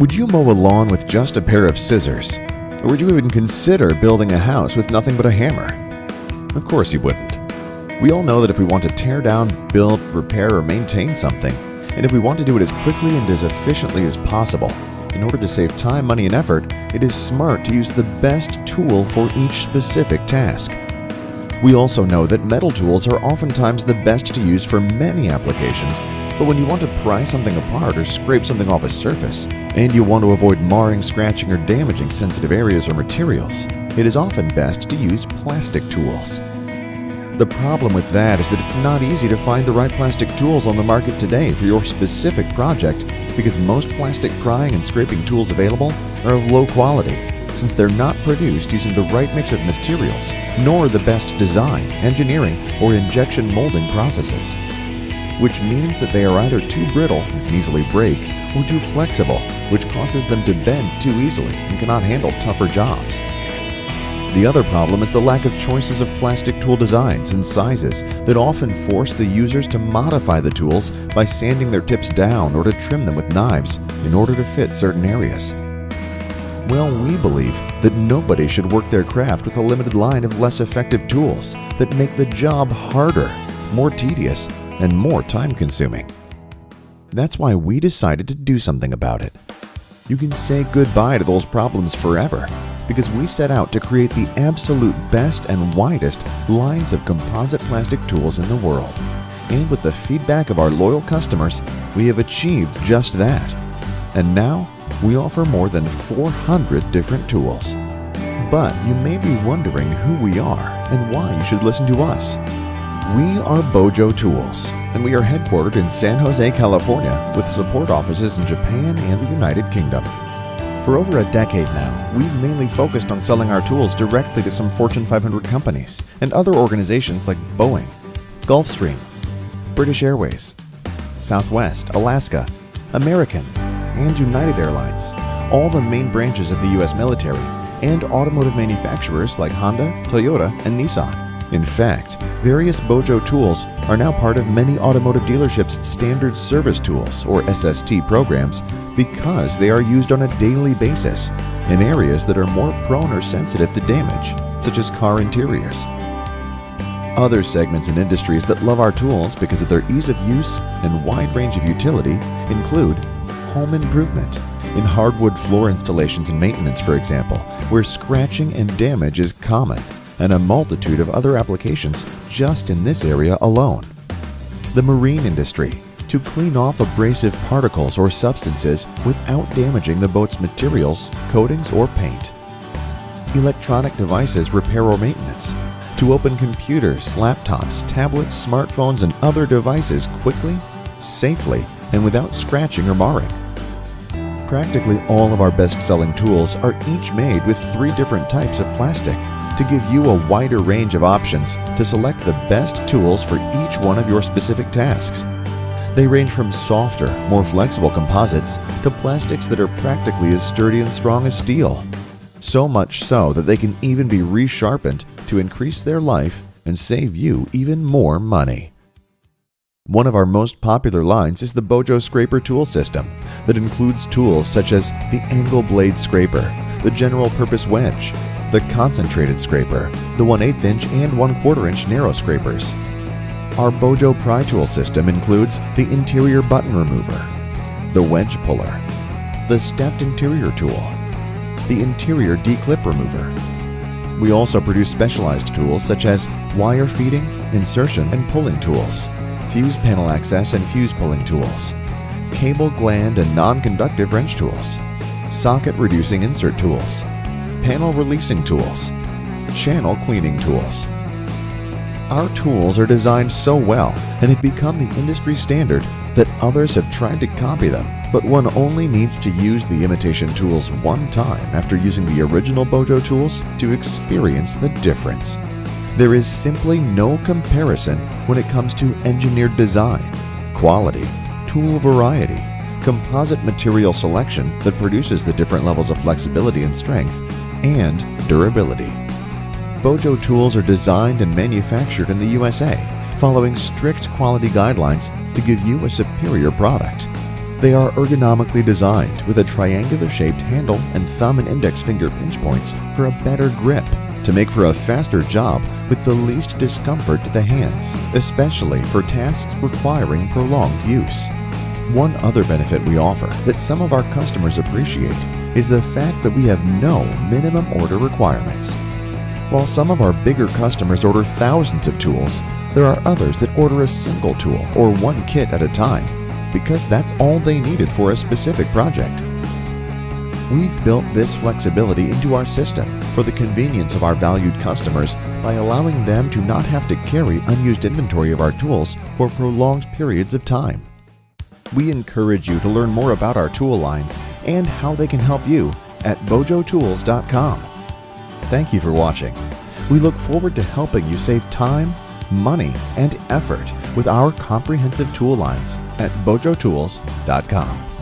Would you mow a lawn with just a pair of scissors? Or would you even consider building a house with nothing but a hammer? Of course you wouldn't. We all know that if we want to tear down, build, repair, or maintain something, and if we want to do it as quickly and as efficiently as possible, in order to save time, money, and effort, it is smart to use the best tool for each specific task. We also know that metal tools are oftentimes the best to use for many applications, but when you want to pry something apart or scrape something off a surface, and you want to avoid marring, scratching, or damaging sensitive areas or materials, it is often best to use plastic tools. The problem with that is that it's not easy to find the right plastic tools on the market today for your specific project, because most plastic prying and scraping tools available are of low quality, since they're not produced using the right mix of materials, nor the best design, engineering, or injection molding processes. Which means that they are either too brittle and can easily break, or too flexible, which causes them to bend too easily and cannot handle tougher jobs. The other problem is the lack of choices of plastic tool designs and sizes that often force the users to modify the tools by sanding their tips down or to trim them with knives in order to fit certain areas. Well, we believe that nobody should work their craft with a limited line of less effective tools that make the job harder, more tedious, and more time-consuming. That's why we decided to do something about it. You can say goodbye to those problems forever, because we set out to create the absolute best and widest lines of composite plastic tools in the world. And with the feedback of our loyal customers, we have achieved just that. And now, we offer more than 400 different tools. But you may be wondering who we are and why you should listen to us. We are Bojo Tools, and we are headquartered in San Jose, California, with support offices in Japan and the United Kingdom. For over a decade now, we've mainly focused on selling our tools directly to some Fortune 500 companies and other organizations like Boeing, Gulfstream, British Airways, Southwest, Alaska, American, and United Airlines, all the main branches of the U.S. military, and automotive manufacturers like Honda, Toyota, and Nissan. In fact, various Bojo tools are now part of many automotive dealerships' standard service tools, or SST programs, because they are used on a daily basis in areas that are more prone or sensitive to damage, such as car interiors. Other segments and industries that love our tools because of their ease of use and wide range of utility include home improvement, in hardwood floor installations and maintenance, for example, where scratching and damage is common, and a multitude of other applications just in this area alone. The marine industry, to clean off abrasive particles or substances without damaging the boat's materials, coatings, or paint. Electronic devices repair or maintenance, to open computers, laptops, tablets, smartphones, and other devices quickly, safely, and without scratching or marring. Practically all of our best-selling tools are each made with 3 different types of plastic to give you a wider range of options to select the best tools for each one of your specific tasks. They range from softer, more flexible composites to plastics that are practically as sturdy and strong as steel. So much so that they can even be resharpened to increase their life and save you even more money. One of our most popular lines is the Bojo Scraper tool system that includes tools such as the angle blade scraper, the general purpose wedge, the concentrated scraper, the 1/8 inch and 1/4 inch narrow scrapers. Our Bojo pry tool system includes the interior button remover, the wedge puller, the stepped interior tool, the interior D-clip remover. We also produce specialized tools such as wire feeding, insertion, and pulling tools, fuse panel access and fuse pulling tools, cable gland and non-conductive wrench tools, socket reducing insert tools, panel releasing tools, channel cleaning tools. Our tools are designed so well and have become the industry standard that others have tried to copy them, but one only needs to use the imitation tools one time after using the original Bojo tools to experience the difference. There is simply no comparison when it comes to engineered design, quality, tool variety, composite material selection that produces the different levels of flexibility and strength, and durability. Bojo tools are designed and manufactured in the USA, following strict quality guidelines to give you a superior product. They are ergonomically designed with a triangular-shaped handle and thumb and index finger pinch points for a better grip to make for a faster job with the least discomfort to the hands, especially for tasks requiring prolonged use. One other benefit we offer that some of our customers appreciate is the fact that we have no minimum order requirements. While some of our bigger customers order thousands of tools, there are others that order a single tool or one kit at a time because that's all they needed for a specific project. We've built this flexibility into our system for the convenience of our valued customers by allowing them to not have to carry unused inventory of our tools for prolonged periods of time. We encourage you to learn more about our tool lines and how they can help you at bojotools.com. Thank you for watching. We look forward to helping you save time, money, and effort with our comprehensive tool lines at bojotools.com.